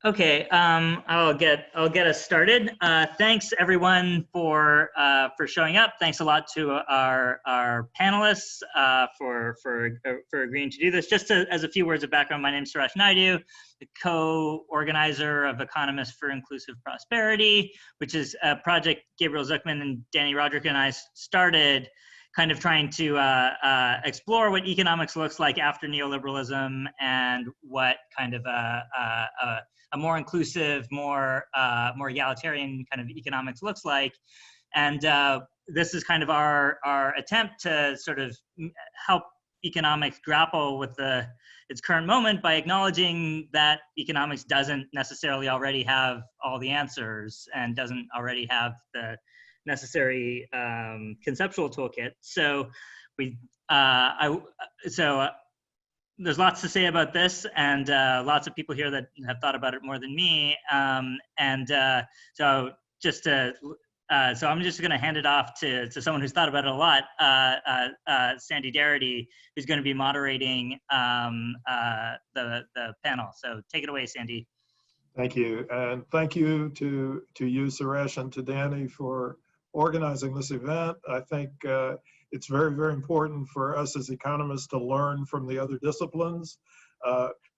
Okay, I'll get us started. Thanks everyone for showing up. Thanks a lot to our panelists for agreeing to do this. Just as a few words of background, my name is Suresh Naidu, the co-organizer of Economists for Inclusive Prosperity, which is a project Gabriel Zuckman and Danny Roderick and I started, kind of trying to explore what economics looks like after neoliberalism and what kind of a more inclusive, more egalitarian kind of economics looks like. And this is kind of our attempt to sort of help economics grapple with its current moment by acknowledging that economics doesn't necessarily already have all the answers and doesn't already have the necessary conceptual toolkit. So there's lots to say about this, and lots of people here that have thought about it more than me. So I'm just going to hand it off to someone who's thought about it a lot, Sandy Darity, who's going to be moderating the panel. So take it away, Sandy. Thank you, and thank you to you, Suresh, and to Danny for organizing this event. I think it's very, very important for us as economists to learn from the other disciplines.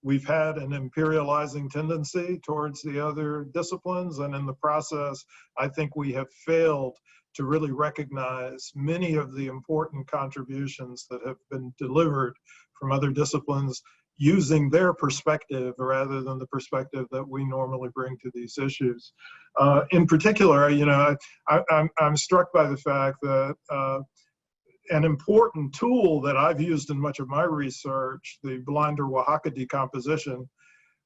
We've had an imperializing tendency towards the other disciplines, and in the process, I think we have failed to really recognize many of the important contributions that have been delivered from other disciplines using their perspective rather than the perspective that we normally bring to these issues. In particular, you know, I'm struck by the fact that an important tool that I've used in much of my research, the Blinder-Oaxaca decomposition,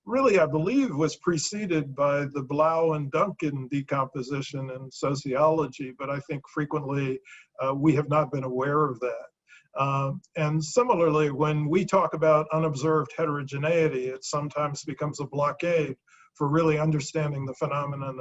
really, I believe, was preceded by the Blau and Duncan decomposition in sociology, but I think frequently we have not been aware of that. And similarly, when we talk about unobserved heterogeneity, it sometimes becomes a blockade for really understanding the phenomenon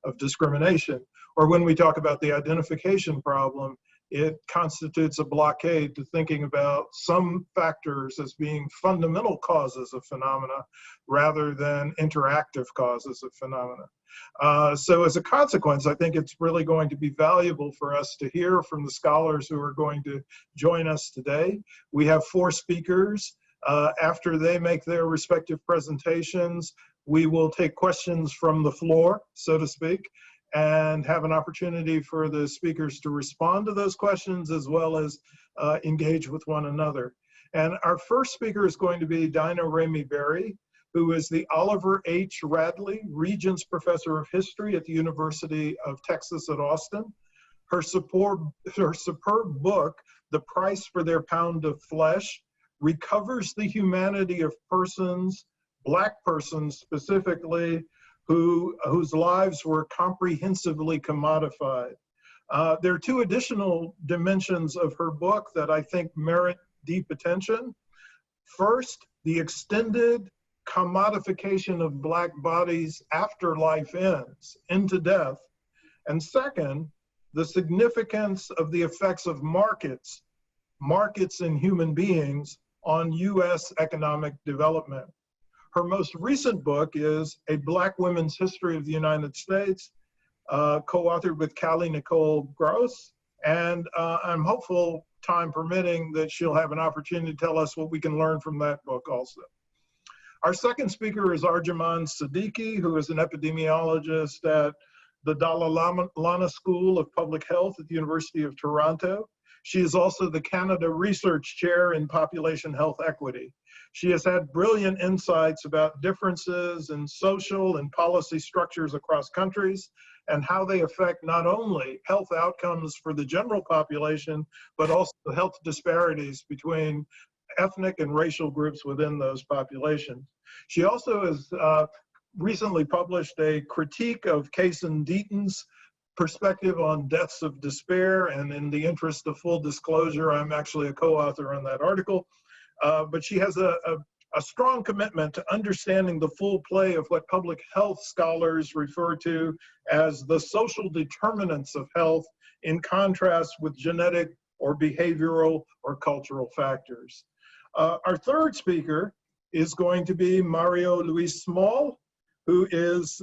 of discrimination. Or when we talk about the identification problem, it constitutes a blockade to thinking about some factors as being fundamental causes of phenomena rather than interactive causes of phenomena. So as a consequence, I think it's really going to be valuable for us to hear from the scholars who are going to join us today. We have 4 speakers. After they make their respective presentations, we will take questions from the floor, so to speak, and have an opportunity for the speakers to respond to those questions as well as engage with one another. And our first speaker is going to be Daina Ramey, who is the Oliver H. Radley Regents Professor of History at the University of Texas at Austin. Her superb book, The Price for Their Pound of Flesh, recovers the humanity of persons, Black persons specifically, whose lives were comprehensively commodified. There are 2 additional dimensions of her book that I think merit deep attention. First, the extended commodification of Black bodies after life ends, into death. And second, the significance of the effects of markets in human beings on US economic development. Her most recent book is A Black Women's History of the United States, co-authored with Callie Nicole Gross. And I'm hopeful, time permitting, that she'll have an opportunity to tell us what we can learn from that book also. Our second speaker is Arjumand Siddiqi, who is an epidemiologist at the Dalai Lama School of Public Health at the University of Toronto. She is also the Canada Research Chair in Population Health Equity. She has had brilliant insights about differences in social and policy structures across countries and how they affect not only health outcomes for the general population, but also health disparities between ethnic and racial groups within those populations. She also has recently published a critique of Kaysen Deaton's perspective on deaths of despair, and in the interest of full disclosure, I'm actually a co-author on that article. But she has a strong commitment to understanding the full play of what public health scholars refer to as the social determinants of health, in contrast with genetic or behavioral or cultural factors. Our third speaker is going to be Mario Luis Small, who is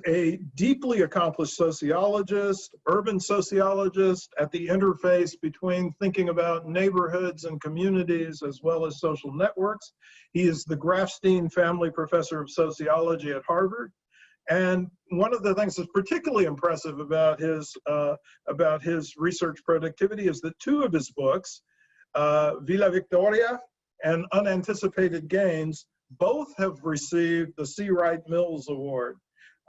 a deeply accomplished sociologist, urban sociologist at the interface between thinking about neighborhoods and communities as well as social networks. He is the Grafstein Family Professor of Sociology at Harvard. And one of the things that's particularly impressive about his research productivity is that two of his books, Villa Victoria and Unanticipated Gains, both have received the C. Wright Mills Award.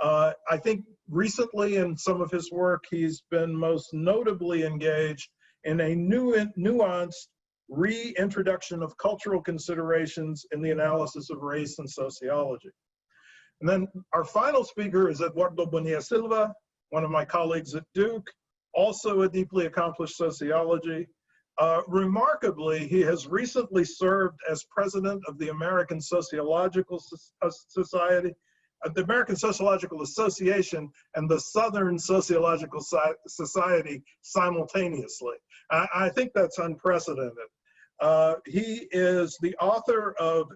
I think recently in some of his work, he's been most notably engaged in a nuanced reintroduction of cultural considerations in the analysis of race and sociology. And then our final speaker is Eduardo Bonilla-Silva, one of my colleagues at Duke, also a deeply accomplished sociology. Remarkably, he has recently served as president of the American Sociological Society, the American Sociological Association, and the Southern Sociological Society simultaneously. I think that's unprecedented. He is the author of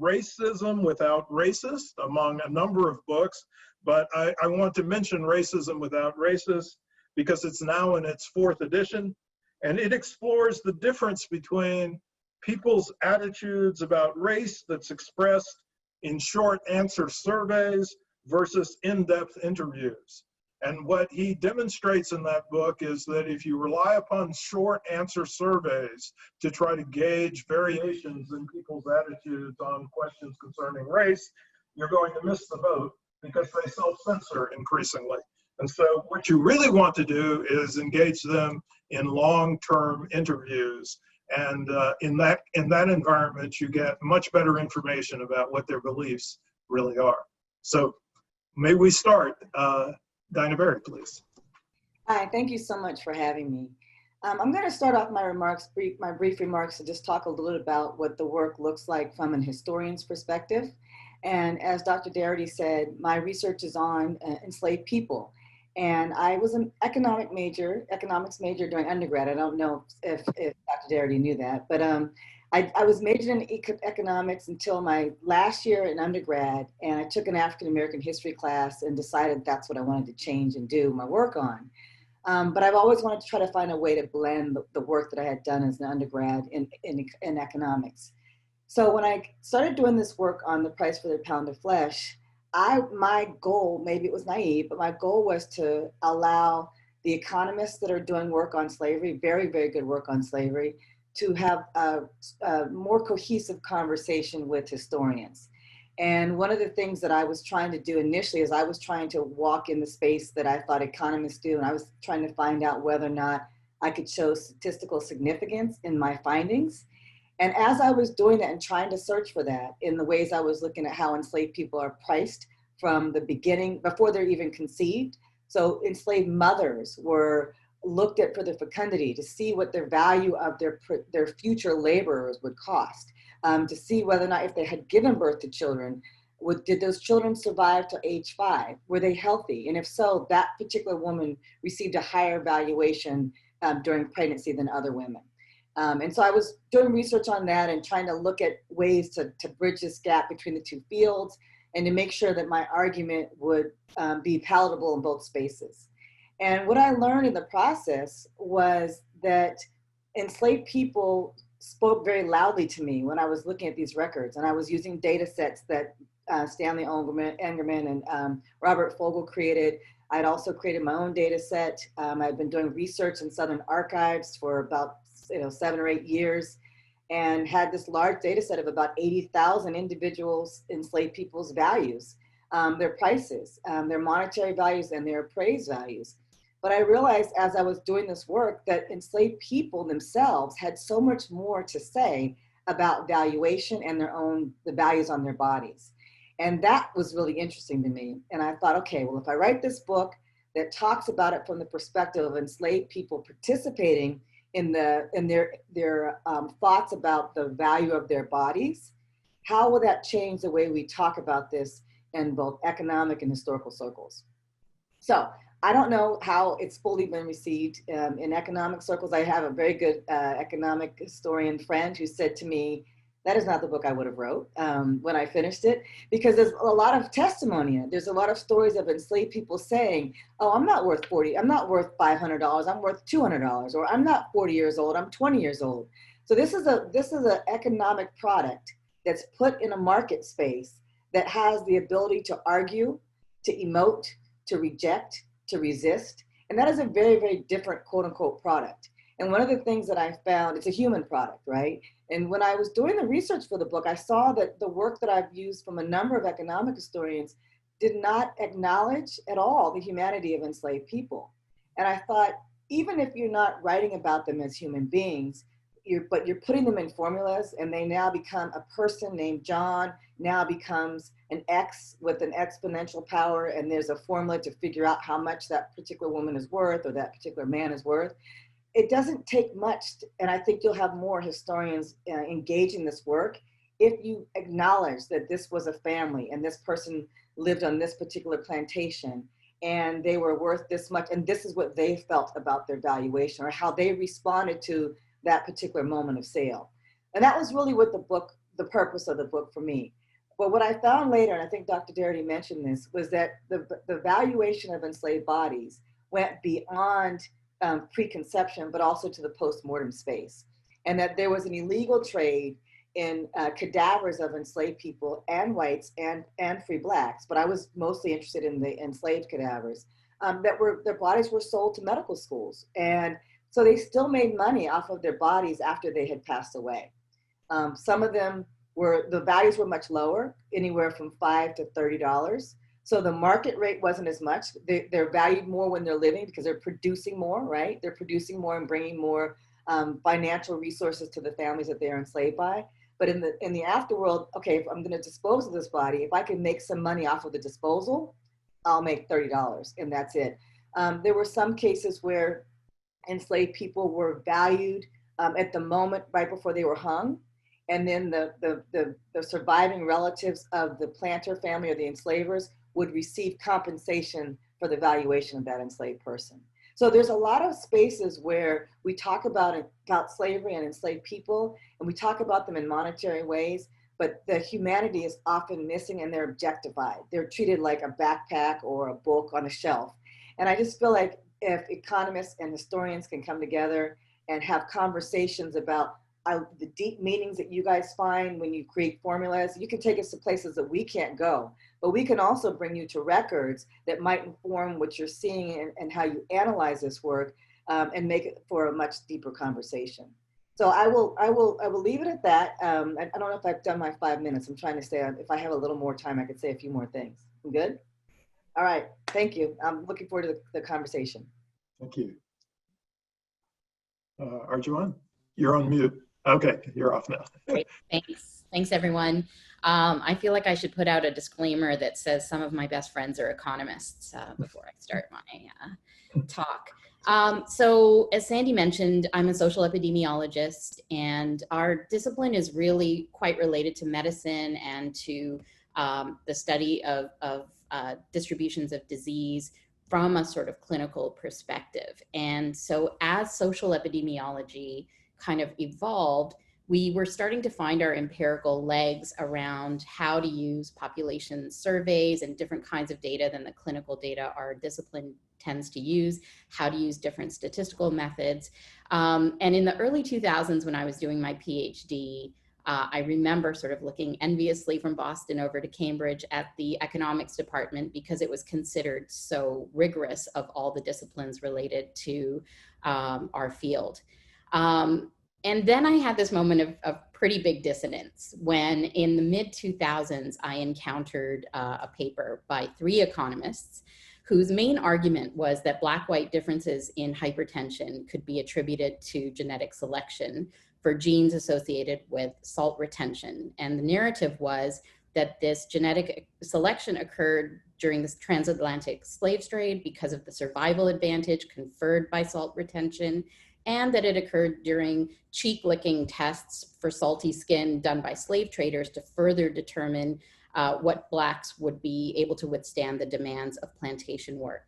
Racism Without Racists, among a number of books, but I want to mention Racism Without Racists because it's now in its 4th edition, and it explores the difference between people's attitudes about race that's expressed in short answer surveys versus in-depth interviews. And what he demonstrates in that book is that if you rely upon short answer surveys to try to gauge variations in people's attitudes on questions concerning race, you're going to miss the boat because they self-censor increasingly. And so what you really want to do is engage them in long-term interviews. And in that environment, you get much better information about what their beliefs really are. So may we start. Daina, please. Hi, thank you so much for having me. I'm going to start off my brief remarks to just talk a little about what the work looks like from an historian's perspective. And as Dr. Darity said, my research is on enslaved people. And I was an economics major during undergrad. I don't know if Dr. Darity knew that, but I was majoring in economics until my last year in undergrad, and I took an African American history class and decided that's what I wanted to change and do my work on. But I've always wanted to try to find a way to blend the work that I had done as an undergrad in economics. So when I started doing this work on the price for their pound of flesh, my goal, maybe it was naive, but my goal was to allow the economists that are doing work on slavery, very, very good work on slavery, to have a more cohesive conversation with historians. And one of the things that I was trying to do initially is I was trying to walk in the space that I thought economists do, and I was trying to find out whether or not I could show statistical significance in my findings. And as I was doing that and trying to search for that in the ways I was looking at how enslaved people are priced from the beginning, before they're even conceived. So enslaved mothers were looked at for their fecundity to see what their value of their future laborers would cost, to see whether or not if they had given birth to children, did those children survive to age 5? Were they healthy? And if so, that particular woman received a higher valuation during pregnancy than other women. And so I was doing research on that and trying to look at ways to bridge this gap between the two fields and to make sure that my argument would be palatable in both spaces. And what I learned in the process was that enslaved people spoke very loudly to me when I was looking at these records. And I was using data sets that Stanley Engerman and Robert Fogel created. I'd also created my own data set. I've been doing research in Southern archives for about 7 or 8 years, and had this large data set of about 80,000 individuals, enslaved people's values, their prices, their monetary values, and their appraised values. But I realized as I was doing this work that enslaved people themselves had so much more to say about valuation and the values on their bodies. And that was really interesting to me. And I thought, okay, well, if I write this book that talks about it from the perspective of enslaved people participating in their thoughts about the value of their bodies, how will that change the way we talk about this in both economic and historical circles? So I don't know how it's fully been received in economic circles. I have a very good economic historian friend who said to me, That is not the book I would have wrote when I finished it, because there's a lot of testimony in it. There's a lot of stories of enslaved people saying, oh, I'm not worth I'm not worth $500, I'm worth $200, or I'm not 40 years old, I'm 20 years old. So this is an economic product that's put in a market space that has the ability to argue, to emote, to reject, to resist. And that is a very, very different quote unquote product. And one of the things that I found, it's a human product, right? And when I was doing the research for the book, I saw that the work that I've used from a number of economic historians did not acknowledge at all the humanity of enslaved people. And I thought, even if you're not writing about them as human beings, but you're putting them in formulas, and they now become a person named John, now becomes an X with an exponential power, and there's a formula to figure out how much that particular woman is worth or that particular man is worth. It doesn't take much, and I think you'll have more historians engage in this work if you acknowledge that this was a family and this person lived on this particular plantation and they were worth this much, and this is what they felt about their valuation or how they responded to that particular moment of sale. And that was really what the purpose of the book for me. But what I found later, and I think Dr. Darity mentioned this, was that the valuation of enslaved bodies went beyond preconception, but also to the post-mortem space. And that there was an illegal trade in cadavers of enslaved people and whites and free blacks, but I was mostly interested in the enslaved cadavers, their bodies were sold to medical schools. And so they still made money off of their bodies after they had passed away. Some of them the values were much lower, anywhere from $5 to $30. So the market rate wasn't as much. They're valued more when they're living because they're producing more, right? They're producing more and bringing more financial resources to the families that they're enslaved by. But in the afterworld, okay, if I'm going to dispose of this body, if I can make some money off of the disposal, I'll make $30, and that's it. There were some cases where enslaved people were valued at the moment right before they were hung. And then the surviving relatives of the planter family or the enslavers would receive compensation for the valuation of that enslaved person. So there's a lot of spaces where we talk about slavery and enslaved people, and we talk about them in monetary ways, but the humanity is often missing and they're objectified. They're treated like a backpack or a book on a shelf. And I just feel like if economists and historians can come together and have conversations about the deep meanings that you guys find when you create formulas, you can take us to places that we can't go, but we can also bring you to records that might inform what you're seeing and how you analyze this work, and make it for a much deeper conversation. So I will leave it at that. I don't know if I've done my 5 minutes. I'm trying to stay on. If I have a little more time, I could say a few more things. I'm good? All right, thank you. I'm looking forward to the conversation. Thank you. Arjumand, you're on mute. Okay, you're off now. Great, thanks everyone. I feel like I should put out a disclaimer that says some of my best friends are economists before I start my talk. So as Sandy mentioned, I'm a social epidemiologist, and our discipline is really quite related to medicine and to the study of distributions of disease from a sort of clinical perspective. And so as social epidemiology kind of evolved, we were starting to find our empirical legs around how to use population surveys and different kinds of data than the clinical data our discipline tends to use, how to use different statistical methods. And in the early 2000s, when I was doing my PhD, I remember sort of looking enviously from Boston over to Cambridge at the economics department because it was considered so rigorous of all the disciplines related to our field. And then I had this moment of pretty big dissonance when in the mid 2000s, I encountered a paper by 3 economists whose main argument was that Black-white differences in hypertension could be attributed to genetic selection for genes associated with salt retention. And the narrative was that this genetic selection occurred during this transatlantic slave trade because of the survival advantage conferred by salt retention, and that it occurred during cheek-licking tests for salty skin done by slave traders to further determine what Blacks would be able to withstand the demands of plantation work.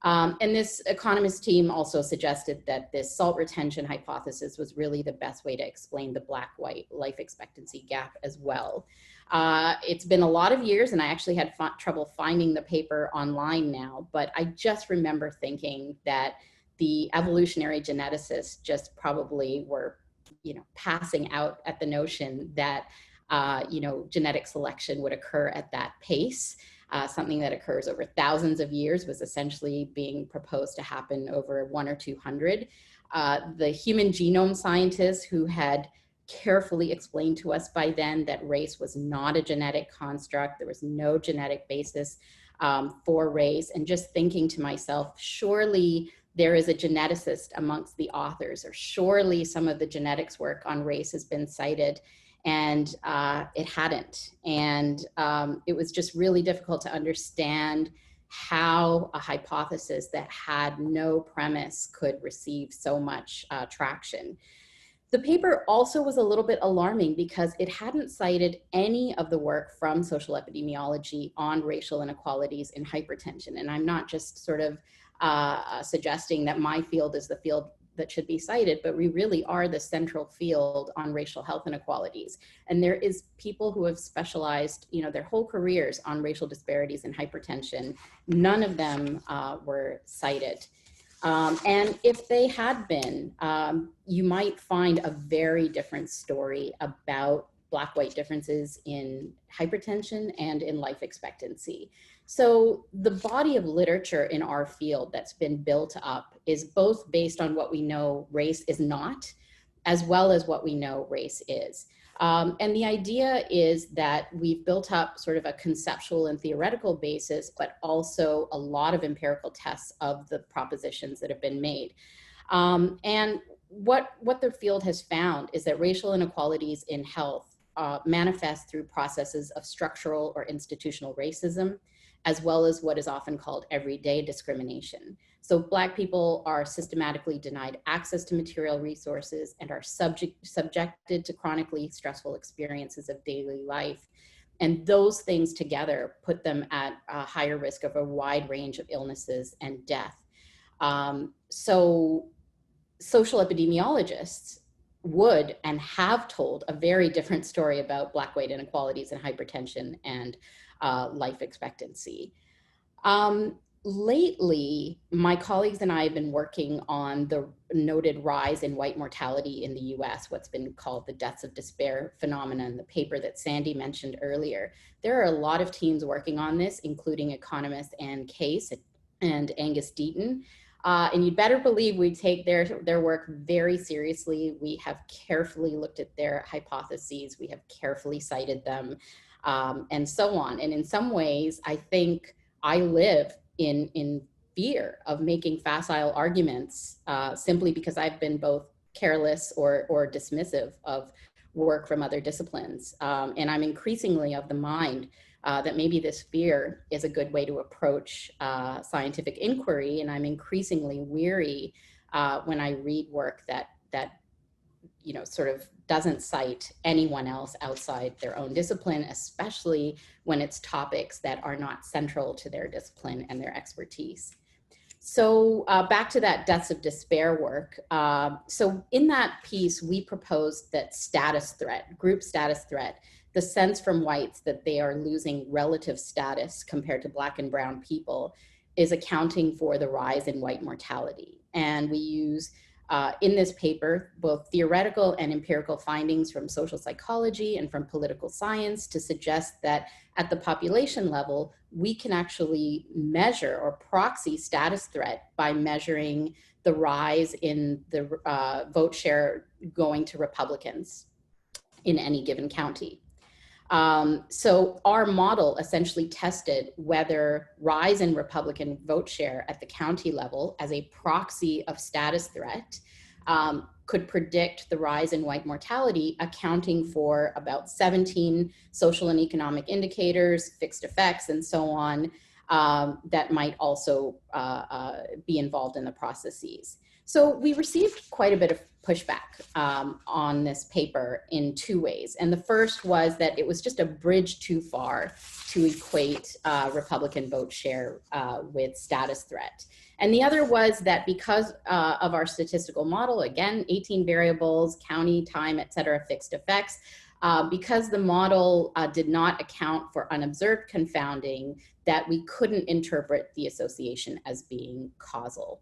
And this economist team also suggested that this salt retention hypothesis was really the best way to explain the black-white life expectancy gap as well. It's been a lot of years, and I actually had trouble finding the paper online now, but I just remember thinking that the evolutionary geneticists just probably were, passing out at the notion that, genetic selection would occur at that pace. Something that occurs over thousands of years was essentially being proposed to happen over 100 or 200. The human genome scientists who had carefully explained to us by then that race was not a genetic construct, there was no genetic basis for race, and just thinking to myself, surely there is a geneticist amongst the authors, or surely some of the genetics work on race has been cited. And it hadn't. And it was just really difficult to understand how a hypothesis that had no premise could receive so much traction. The paper also was a little bit alarming because it hadn't cited any of the work from social epidemiology on racial inequalities in hypertension. And I'm not just sort of suggesting that my field is the field that should be cited, but we really are the central field on racial health inequalities. And there is people who have specialized, their whole careers on racial disparities in hypertension. None of them were cited. And if they had been, you might find a very different story about Black-white differences in hypertension and in life expectancy. So the body of literature in our field that's been built up is both based on what we know race is not, as well as what we know race is. And the idea is that we've built up sort of a conceptual and theoretical basis, but also a lot of empirical tests of the propositions that have been made. And what the field has found is that racial inequalities in health manifest through processes of structural or institutional racism, as well as what is often called everyday discrimination. So Black people are systematically denied access to material resources and are subjected to chronically stressful experiences of daily life. And those things together put them at a higher risk of a wide range of illnesses and death. So social epidemiologists would and have told a very different story about Black-white inequalities in hypertension and life expectancy. Lately, my colleagues and I have been working on the noted rise in white mortality in the US, what's been called the deaths of despair phenomenon, the paper that Sandy mentioned earlier. There are a lot of teams working on this, including economists Ann Case and Angus Deaton. And you'd better believe we take their work very seriously. We have carefully looked at their hypotheses. We have carefully cited them, and so on. And in some ways, I think I live in fear of making facile arguments simply because I've been both careless or dismissive of work from other disciplines. And I'm increasingly of the mind that maybe this fear is a good way to approach scientific inquiry. And I'm increasingly weary when I read work that sort of doesn't cite anyone else outside their own discipline, especially when it's topics that are not central to their discipline and their expertise. So back to that deaths of despair work. So in that piece, we proposed that status threat, group status threat, the sense from whites that they are losing relative status compared to Black and brown people is accounting for the rise in white mortality. And we use in this paper, both theoretical and empirical findings from social psychology and from political science to suggest that at the population level, we can actually measure or proxy status threat by measuring the rise in the vote share going to Republicans in any given county. So our model essentially tested whether rise in Republican vote share at the county level as a proxy of status threat could predict the rise in white mortality, accounting for about 17 social and economic indicators, fixed effects, and so on, that might also be involved in the processes. So we received quite a bit of pushback on this paper in two ways. And the first was that it was just a bridge too far to equate Republican vote share with status threat. And the other was that because of our statistical model, again, 18 variables, county, time, et cetera, fixed effects, because the model did not account for unobserved confounding, that we couldn't interpret the association as being causal.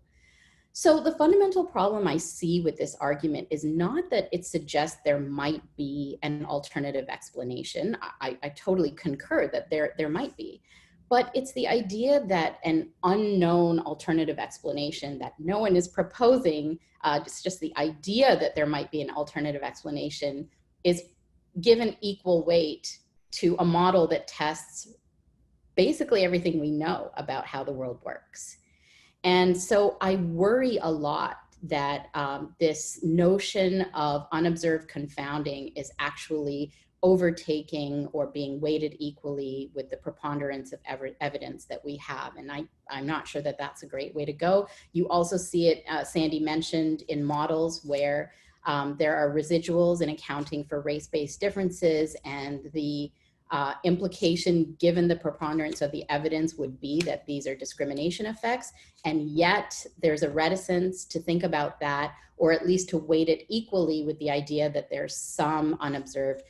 So the fundamental problem I see with this argument is not that it suggests there might be an alternative explanation. I totally concur that there might be, but it's the idea that an unknown alternative explanation that no one is proposing, it's just the idea that there might be an alternative explanation, is given equal weight to a model that tests basically everything we know about how the world works. And so I worry a lot that this notion of unobserved confounding is actually overtaking or being weighted equally with the preponderance of evidence that we have. And I'm not sure that that's a great way to go. You also see it, Sandy mentioned, in models where there are residuals in accounting for race-based differences, and the implication given the preponderance of the evidence would be that these are discrimination effects, and yet there's a reticence to think about that, or at least to weight it equally with the idea that there's some unobserved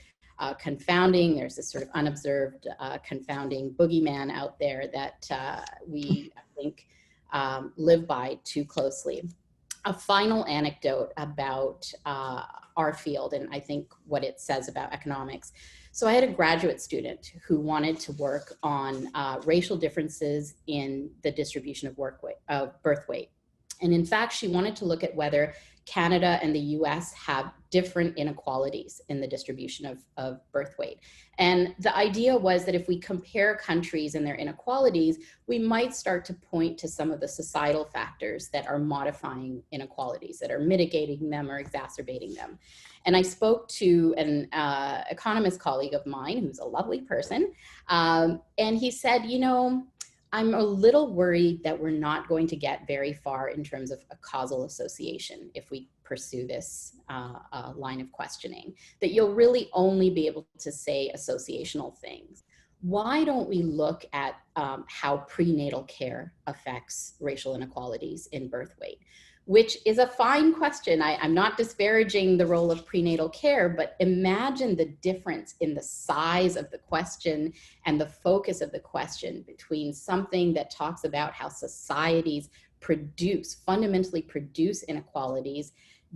confounding. There's this sort of unobserved confounding boogeyman out there that we, I think, live by too closely. A final anecdote about our field, and I think what it says about economics. So I had a graduate student who wanted to work on racial differences in the distribution of birth weight. And in fact, she wanted to look at whether Canada and the US have different inequalities in the distribution of birth weight. And the idea was that if we compare countries and their inequalities, we might start to point to some of the societal factors that are modifying inequalities, that are mitigating them or exacerbating them. And I spoke to an economist colleague of mine, who's a lovely person, and he said, you know, I'm a little worried that we're not going to get very far in terms of a causal association if we pursue this line of questioning, that you'll really only be able to say associational things. Why don't we look at how prenatal care affects racial inequalities in birth weight? Which is a fine question. I'm not disparaging the role of prenatal care, but imagine the difference in the size of the question and the focus of the question between something that talks about how societies fundamentally produce inequalities,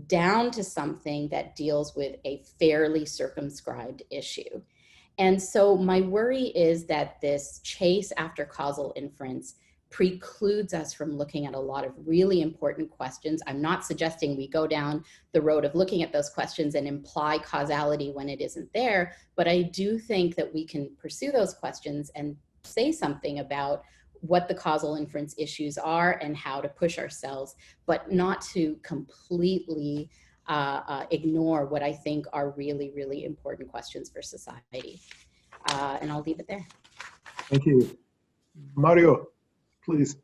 down to something that deals with a fairly circumscribed issue. And so my worry is that this chase after causal inference precludes us from looking at a lot of really important questions. I'm not suggesting we go down the road of looking at those questions and imply causality when it isn't there, but I do think that we can pursue those questions and say something about what the causal inference issues are and how to push ourselves, but not to completely ignore what I think are really, really important questions for society. And I'll leave it there. Thank you. Mario, please.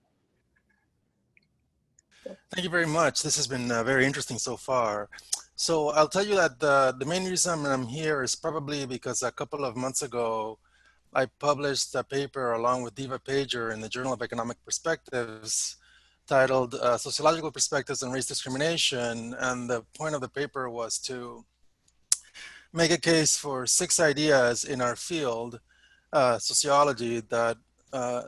Thank you very much. This has been very interesting so far. So I'll tell you that the main reason I'm here is probably because a couple of months ago, I published a paper along with Diva Pager in the Journal of Economic Perspectives titled Sociological Perspectives on Race Discrimination. And the point of the paper was to make a case for 6 ideas in our field, sociology, that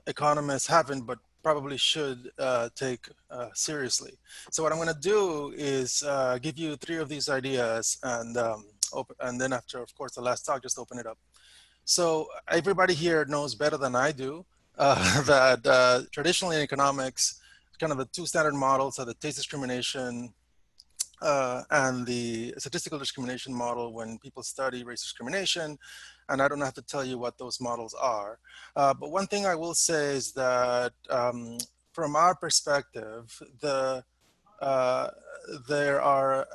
economists haven't, but probably should take seriously. So what I'm going to do is give you 3 of these ideas, and then after, of course, the last talk, just open it up. So everybody here knows better than I do that traditionally in economics, kind of the 2 standard models are the taste discrimination and the statistical discrimination model when people study race discrimination. And I don't have to tell you what those models are. But one thing I will say is that from our perspective, there are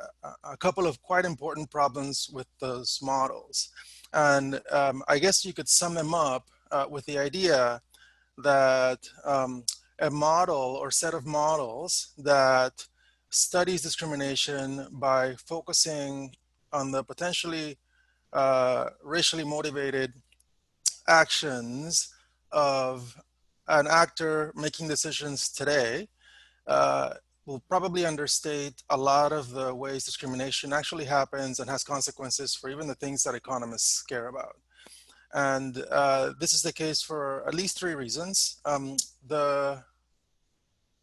a couple of quite important problems with those models. And I guess you could sum them up with the idea that a model or set of models that studies discrimination by focusing on the potentially racially motivated actions of an actor making decisions today will probably understate a lot of the ways discrimination actually happens and has consequences for even the things that economists care about. And this is the case for at least 3 reasons. The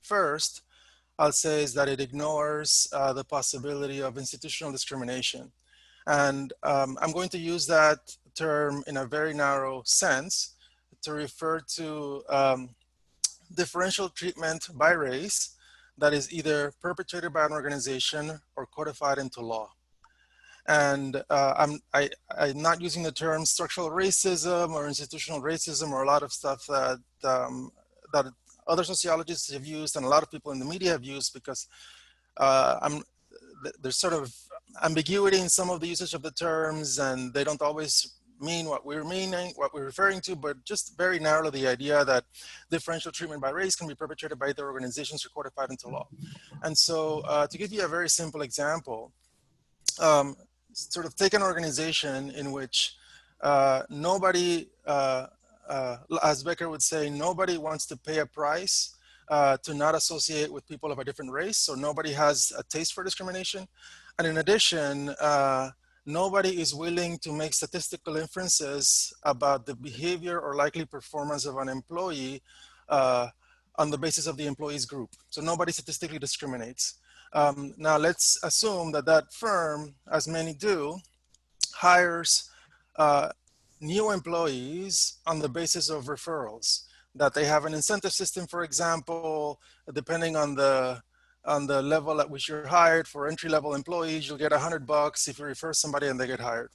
first, I'll say, is that it ignores the possibility of institutional discrimination. And I'm going to use that term in a very narrow sense to refer to differential treatment by race that is either perpetrated by an organization or codified into law. And I'm not using the term structural racism or institutional racism or a lot of stuff that that other sociologists have used and a lot of people in the media have used, because there's sort of ambiguity in some of the usage of the terms, and they don't always mean what we're meaning, what we're referring to, but just very narrowly the idea that differential treatment by race can be perpetrated by either organizations or codified into law. And so to give you a very simple example, sort of take an organization in which nobody, as Becker would say, nobody wants to pay a price to not associate with people of a different race. So nobody has a taste for discrimination. And in addition, nobody is willing to make statistical inferences about the behavior or likely performance of an employee on the basis of the employee's group. So nobody statistically discriminates. Now let's assume that that firm, as many do, hires new employees on the basis of referrals, that they have an incentive system, for example, depending on the level at which you're hired. For entry-level employees, you'll get $100 if you refer somebody and they get hired.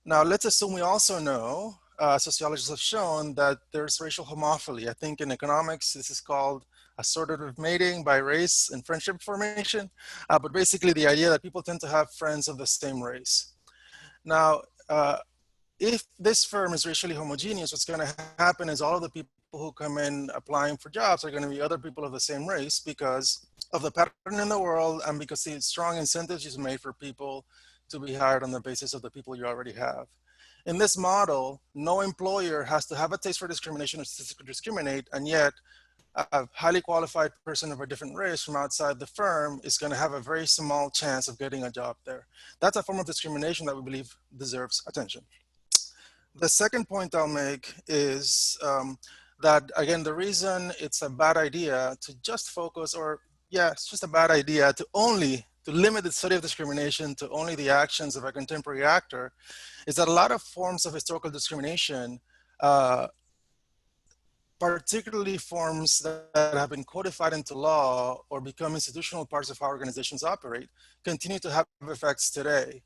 Now, let's assume we also know, sociologists have shown that there's racial homophily. I think in economics, this is called assortative mating by race and friendship formation. But basically the idea that people tend to have friends of the same race. Now, if this firm is racially homogeneous, what's going to happen is all of the people who come in applying for jobs are going to be other people of the same race because of the pattern in the world and because the strong incentives is made for people to be hired on the basis of the people you already have. In this model, no employer has to have a taste for discrimination or statistically discriminate, and yet a highly qualified person of a different race from outside the firm is going to have a very small chance of getting a job there. That's a form of discrimination that we believe deserves attention. The second point I'll make is that, again, the reason it's a bad idea to just focus, or yeah, it's just a bad idea to limit the study of discrimination to only the actions of a contemporary actor, is that a lot of forms of historical discrimination, particularly forms that have been codified into law or become institutional parts of how organizations operate, continue to have effects today.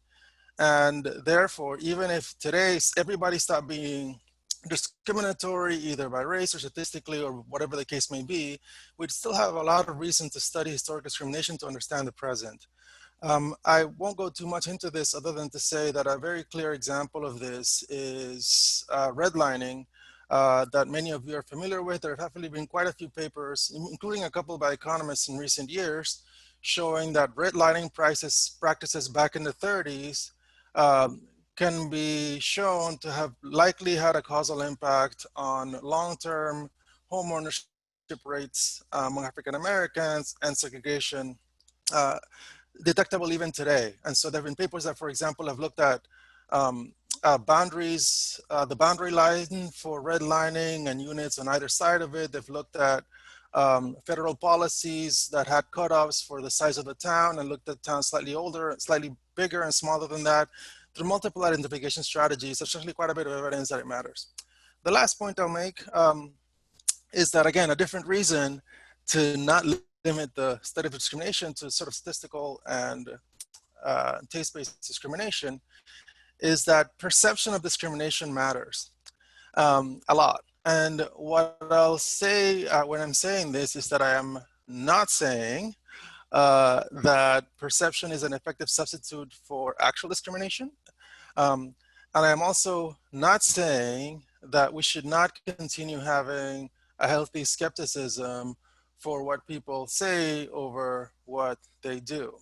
And therefore, even if today everybody stopped being discriminatory either by race or statistically or whatever the case may be, we'd still have a lot of reason to study historic discrimination to understand the present. I won't go too much into this other than to say that a very clear example of this is redlining that many of you are familiar with. There have actually been quite a few papers, including a couple by economists in recent years, showing that redlining practices back in the 30s can be shown to have likely had a causal impact on long-term home ownership rates among African Americans and segregation detectable even today. And so there have been papers that, for example, have looked at boundaries, the boundary line for redlining and units on either side of it. They've looked at federal policies that had cutoffs for the size of the town and looked at towns slightly older, slightly bigger and smaller than that. Through multiple identification strategies, there's actually quite a bit of evidence that it matters. The last point I'll make is that, again, a different reason to not limit the study of discrimination to sort of statistical and taste-based discrimination is that perception of discrimination matters a lot. And what I'll say when I'm saying this is that I am not saying that perception is an effective substitute for actual discrimination. And I am also not saying that we should not continue having a healthy skepticism for what people say over what they do.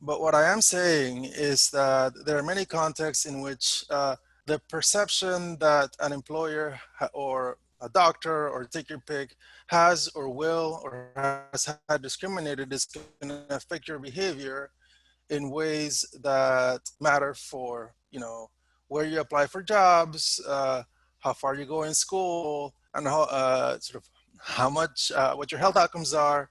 But what I am saying is that there are many contexts in which the perception that an employer or a doctor or take your pick has or will or has had discriminated is going to affect your behavior in ways that matter for, where you apply for jobs, how far you go in school, and how how much, what your health outcomes are,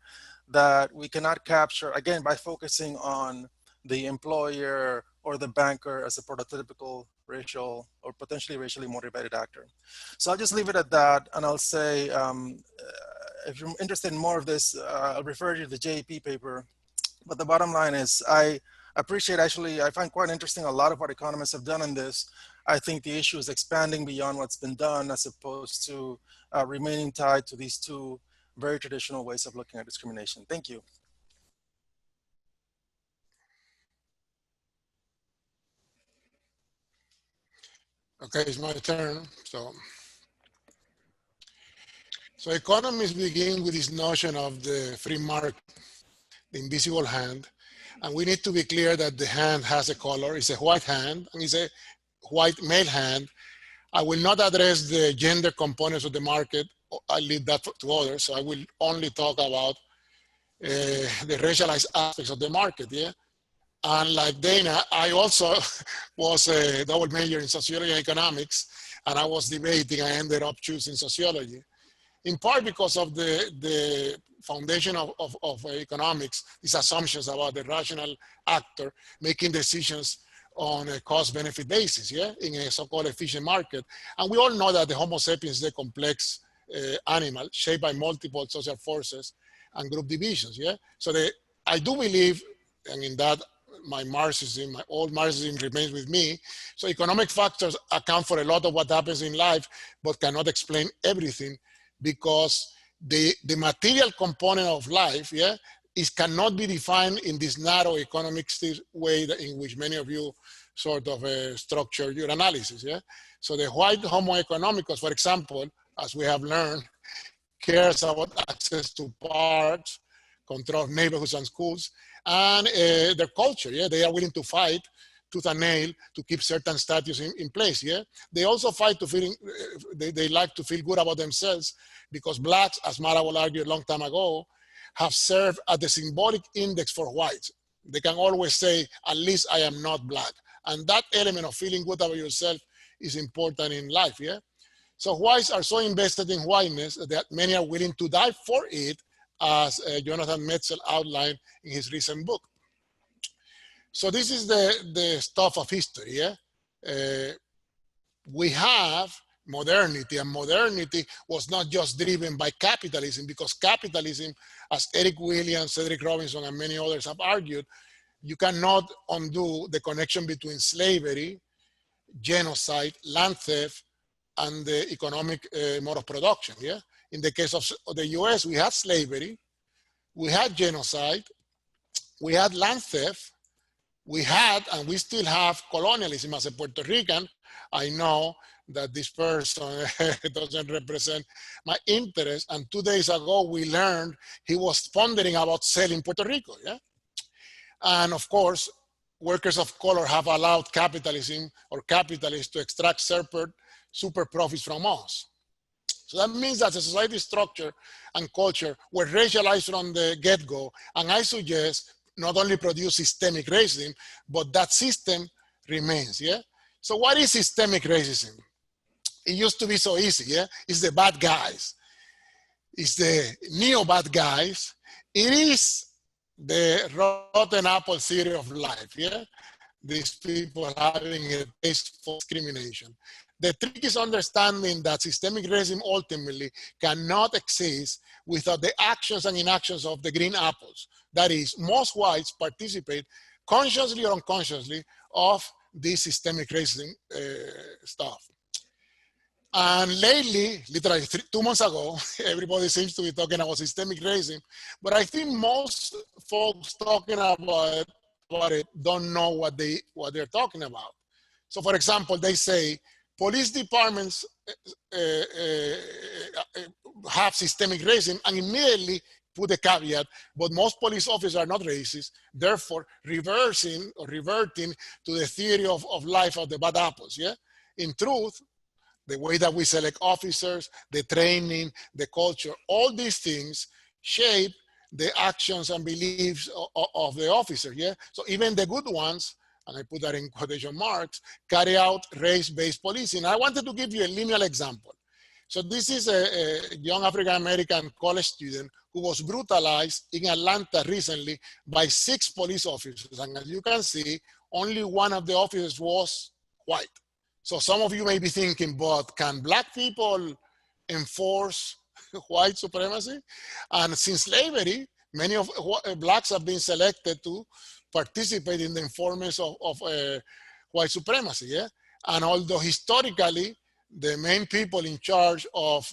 that we cannot capture, again, by focusing on the employer or the banker as a prototypical racial or potentially racially motivated actor. So I'll just leave it at that, and I'll say, if you're interested in more of this, I'll refer you to the JEP paper. But the bottom line is, I appreciate, actually, I find quite interesting a lot of what economists have done on this. I think the issue is expanding beyond what's been done as opposed to remaining tied to these two very traditional ways of looking at discrimination. Thank you. Okay, it's my turn. So economists begin with this notion of the free market, the invisible hand. And we need to be clear that the hand has a color. It's a white hand, and it's a white male hand. I will not address the gender components of the market. I leave that to others. So I will only talk about the racialized aspects of the market, yeah? And like Daina, I also was a double major in sociology and economics, and I was debating, I ended up choosing sociology, in part because of the foundation of economics, these assumptions about the rational actor making decisions on a cost-benefit basis, yeah, in a so-called efficient market. And we all know that the Homo sapiens is a complex animal shaped by multiple social forces and group divisions, yeah? So I do believe, and in that my Marxism, my old Marxism remains with me. So economic factors account for a lot of what happens in life, but cannot explain everything, because the material component of life, yeah, cannot be defined in this narrow economic way in which many of you sort of structure your analysis, yeah? So the white Homo economicus, for example, as we have learned, cares about access to parks, control of neighborhoods and schools, and their culture, yeah? They are willing to fight tooth and nail to keep certain status in place, yeah? They also fight to feel, they like to feel good about themselves, because blacks, as Mara will argue a long time ago, have served as the symbolic index for whites. They can always say, at least I am not black. And that element of feeling good about yourself is important in life, yeah? So whites are so invested in whiteness that many are willing to die for it, as Jonathan Metzl outlined in his recent book. So this is the stuff of history, yeah? We have modernity, and modernity was not just driven by capitalism, because capitalism, as Eric Williams, Cedric Robinson, and many others have argued, you cannot undo the connection between slavery, genocide, land theft, and the economic mode of production, yeah? In the case of the US, we had slavery, we had genocide, we had land theft, we had, and we still have colonialism. As a Puerto Rican, I know that this person doesn't represent my interest. And 2 days ago, we learned he was pondering about selling Puerto Rico, yeah? And of course, workers of color have allowed capitalism or capitalists to extract super profits from us. So that means that the society structure and culture were racialized from the get-go. And I suggest not only produce systemic racism, but that system remains, yeah? So what is systemic racism? It used to be so easy, yeah? It's the bad guys. It's the neo-bad guys. It is the rotten apple theory of life, yeah? These people having a taste for discrimination. The trick is understanding that systemic racism ultimately cannot exist without the actions and inactions of the green apples. That is, most whites participate consciously or unconsciously of this systemic racism stuff. And lately, literally 2 months ago, everybody seems to be talking about systemic racism, but I think most folks talking about it don't know what they're talking about. So for example, they say police departments have systemic racism, and immediately put a caveat, but most police officers are not racist, therefore reversing or reverting to the theory of life of the bad apples, yeah? In truth, the way that we select officers, the training, the culture, all these things shape the actions and beliefs of the officer, yeah? So even the good ones, and I put that in quotation marks, carry out race-based policing. I wanted to give you a lineal example. So this is a young African-American college student who was brutalized in Atlanta recently by 6 police officers. And as you can see, only one of the officers was white. So some of you may be thinking, but can Black people enforce white supremacy? And since slavery, many of Blacks have been selected to participate in the enforcement of white supremacy, yeah? And although historically, the main people in charge of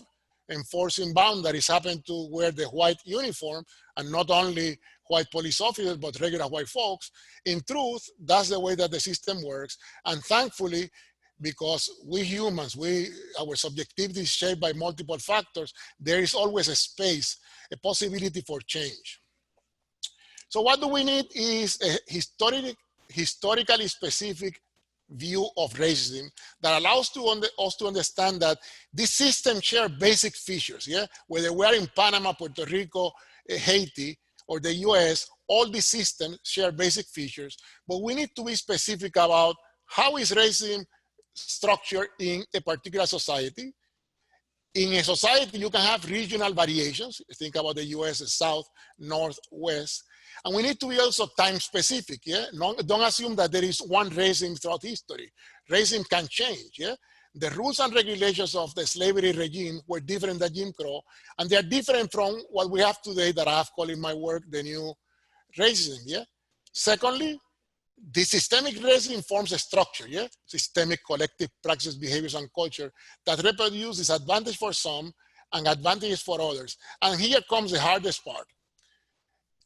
enforcing boundaries happen to wear the white uniform, and not only white police officers, but regular white folks, in truth, that's the way that the system works. And thankfully, because we humans, our subjectivity is shaped by multiple factors, there is always a space, a possibility for change. So what do we need is a historically specific view of racism that allows us to understand that this system share basic features, yeah? Whether we're in Panama, Puerto Rico, Haiti, or the US, all these systems share basic features, but we need to be specific about how is racism structured in a particular society. In a society, you can have regional variations. Think about the US as South, North, West. And we need to be also time specific, yeah? Don't assume that there is one racism throughout history. Racism can change, yeah? The rules and regulations of the slavery regime were different than Jim Crow, and they're different from what we have today that I have called in my work the new racism, yeah? Secondly, the systemic racism forms a structure, yeah? Systemic collective practices, behaviors, and culture that reproduces advantage for some and advantages for others. And here comes the hardest part,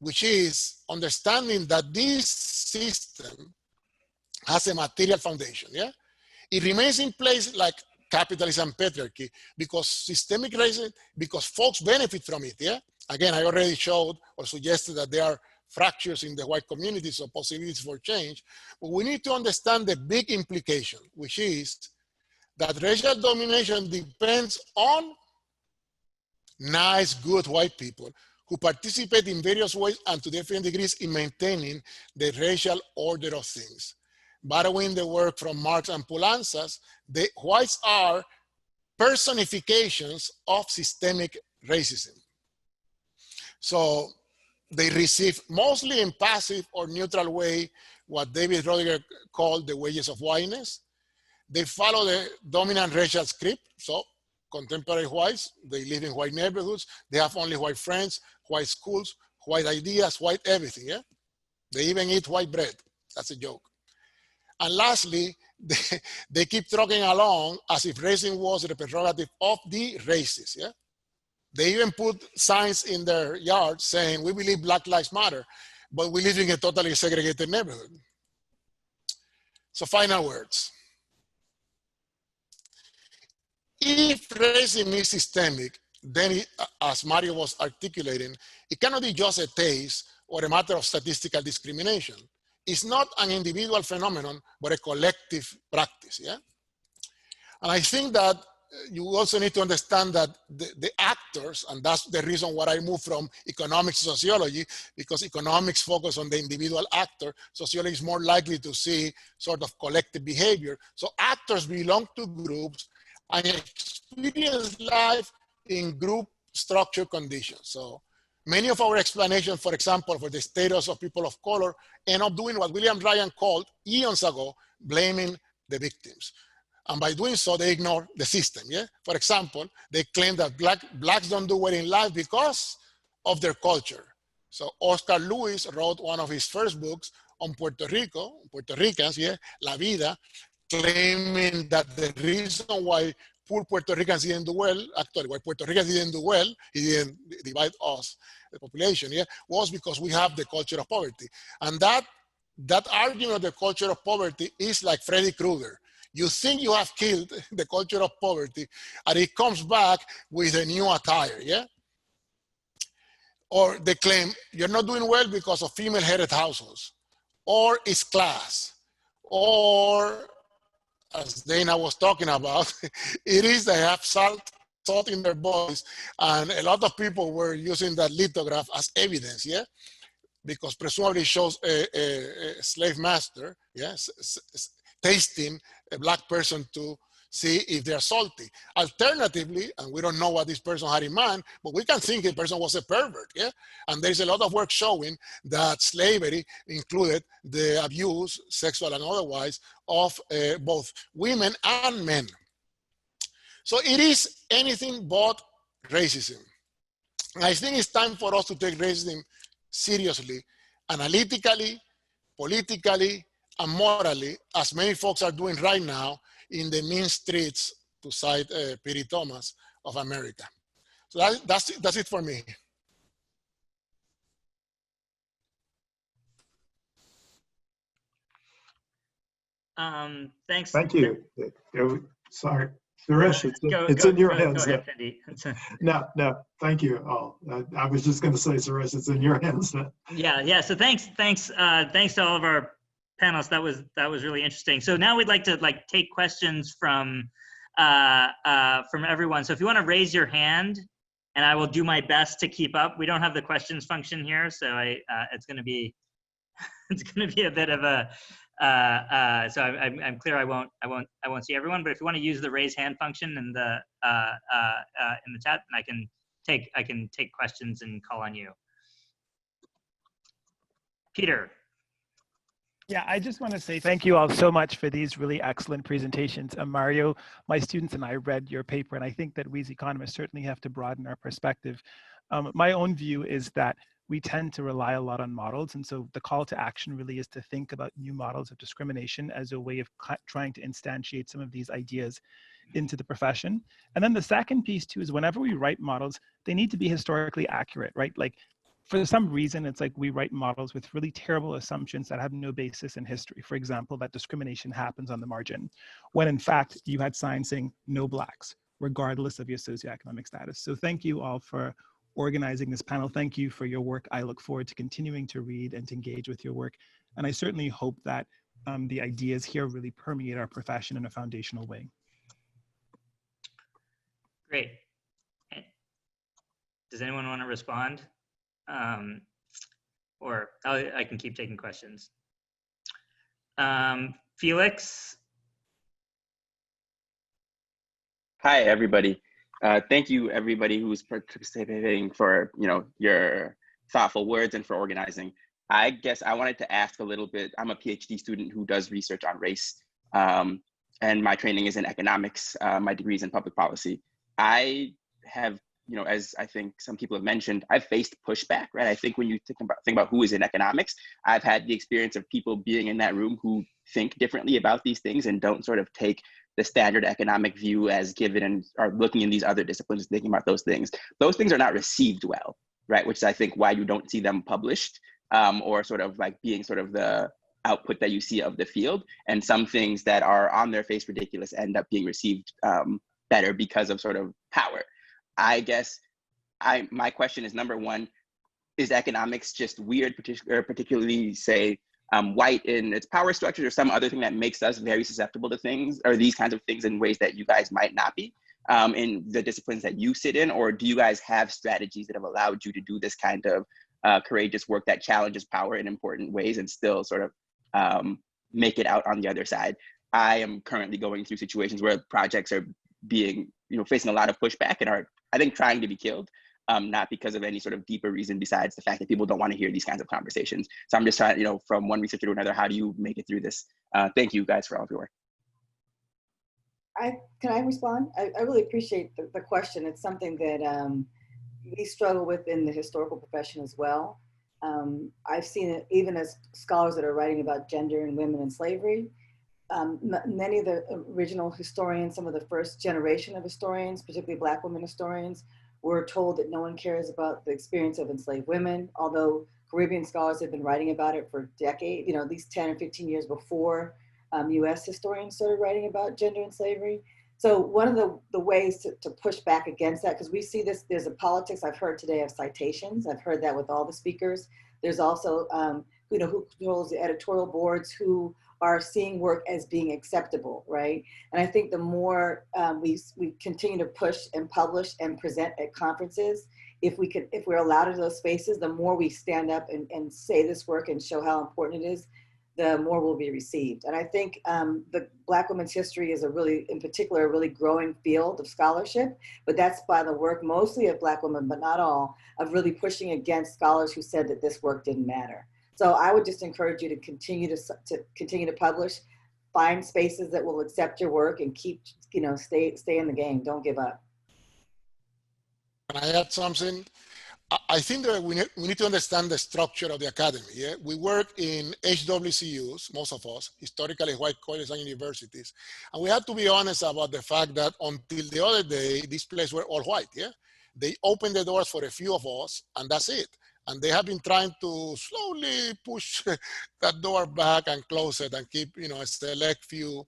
which is understanding that this system has a material foundation, yeah? It remains in place like capitalism and patriarchy because systemic racism, because folks benefit from it, yeah? Again, I already showed or suggested that there are fractures in the white community, so possibilities for change. But we need to understand the big implication, which is that racial domination depends on nice, good white people who participate in various ways and to different degrees in maintaining the racial order of things. Borrowing the work from Marx and Poulantzas, the whites are personifications of systemic racism. So they receive mostly in passive or neutral way what David Rodriguez called the wages of whiteness. They follow the dominant racial script. So contemporary whites, they live in white neighborhoods. They have only white friends, white schools, white ideas, white everything, yeah? They even eat white bread. That's a joke. And lastly, they keep trucking along as if racism was the prerogative of the racists, yeah? They even put signs in their yard saying, we believe Black Lives Matter, but we live in a totally segregated neighborhood. So final words. If racism is systemic, then as Mario was articulating, it cannot be just a taste or a matter of statistical discrimination. It's not an individual phenomenon, but a collective practice, yeah? And I think that you also need to understand that the actors, and that's the reason why I moved from economics to sociology, because economics focus on the individual actor, sociology is more likely to see sort of collective behavior. So actors belong to groups and experience life in group structure conditions. So many of our explanations, for example, for the status of people of color, end up doing what William Ryan called eons ago, blaming the victims. And by doing so, they ignore the system, yeah? For example, they claim that blacks don't do well in life because of their culture. So Oscar Lewis wrote one of his first books on Puerto Rico, Puerto Ricans, yeah, La Vida, claiming that the reason why poor Puerto Ricans didn't do well, actually why Puerto Ricans didn't do well, he didn't divide us, the population, yeah, was because we have the culture of poverty. And that argument of the culture of poverty is like Freddy Krueger. You think you have killed the culture of poverty, and it comes back with a new attire, yeah? Or they claim you're not doing well because of female-headed households, or it's class, or as Daina was talking about, it is they have salt in their bodies, and a lot of people were using that lithograph as evidence, yeah? Because presumably it shows a slave master, yes, tasting a black person to see if they're salty. Alternatively, and we don't know what this person had in mind, but we can think the person was a pervert, yeah? And there's a lot of work showing that slavery included the abuse, sexual and otherwise, of both women and men. So it is anything but racism. And I think it's time for us to take racism seriously, analytically, politically, and morally, as many folks are doing right now in the mean streets, to cite P.D. Thomas, of America. So that's it for me. Thanks. Thank you. Sorry, Suresh, it's in your hands. Go ahead, No, thank you all. I was just going to say, Suresh, it's in your hands. Yeah. So thanks to all of our panelists. That was really interesting. So now we'd like to take questions from everyone. So if you want to raise your hand, and I will do my best to keep up. We don't have the questions function here, so it's going to be a bit of a. So I'm clear I won't see everyone, but if you want to use the raise hand function in the chat, and I can take questions and call on you. Peter. Yeah, I just want to say thank you all so much for these really excellent presentations. Mario, my students and I read your paper, and I think that we as economists certainly have to broaden our perspective. My own view is that we tend to rely a lot on models, and so the call to action really is to think about new models of discrimination as a way of trying to instantiate some of these ideas into the profession. And then the second piece too is whenever we write models, they need to be historically accurate, right? Like, for some reason, it's like we write models with really terrible assumptions that have no basis in history. For example, that discrimination happens on the margin, when in fact, you had signs saying no blacks, regardless of your socioeconomic status. So thank you all for organizing this panel. Thank you for your work. I look forward to continuing to read and to engage with your work. And I certainly hope that the ideas here really permeate our profession in a foundational way. Great. Does anyone want to respond? Or I can keep taking questions. Felix. Hi, everybody. Thank you, everybody who's participating, for your thoughtful words and for organizing. I guess I wanted to ask a little bit. I'm a PhD student who does research on race, and my training is in economics. My degree is in public policy. I have, as I think some people have mentioned, I've faced pushback, right? I think when you think about who is in economics, I've had the experience of people being in that room who think differently about these things and don't sort of take the standard economic view as given and are looking in these other disciplines, thinking about those things. Those things are not received well, right? Which is, I think, why you don't see them published, or sort of like being sort of the output that you see of the field. And some things that are on their face ridiculous end up being received better because of sort of power. I guess my question is, number one, is economics just weird, particularly say white in its power structures, or some other thing that makes us very susceptible to things, or these kinds of things, in ways that you guys might not be in the disciplines that you sit in? Or do you guys have strategies that have allowed you to do this kind of courageous work that challenges power in important ways and still sort of make it out on the other side? I am currently going through situations where projects are being, facing a lot of pushback and are, I think, trying to be killed, not because of any sort of deeper reason besides the fact that people don't want to hear these kinds of conversations. So I'm just trying, from one researcher to another, how do you make it through this? Thank you guys for all of your work. Can I respond? I really appreciate the question. It's something that we struggle with in the historical profession as well. I've seen it even as scholars that are writing about gender and women and slavery. Many of the original historians, some of the first generation of historians, particularly Black women historians, were told that no one cares about the experience of enslaved women, although Caribbean scholars have been writing about it for decades, at least 10 or 15 years before US historians started writing about gender and slavery. So one of the ways to push back against that, because we see this, there's a politics I've heard today of citations. I've heard that with all the speakers. There's also, you know, who controls the editorial boards, who are seeing work as being acceptable, right? And I think the more we continue to push and publish and present at conferences, if we're allowed into those spaces, the more we stand up and say this work and show how important it is, the more will be received. And I think the Black women's history is in particular, a really growing field of scholarship, but that's by the work mostly of Black women, but not all, of really pushing against scholars who said that this work didn't matter. So I would just encourage you to continue to publish, find spaces that will accept your work, and keep, you know, stay in the game. Don't give up. Can I add something? I think that we need to understand the structure of the academy. Yeah? We work in HWCUs, most of us, historically white colleges and universities. And we have to be honest about the fact that until the other day, these places were all white. Yeah? They opened the doors for a few of us, and that's it. And they have been trying to slowly push that door back and close it and keep, you know, a select few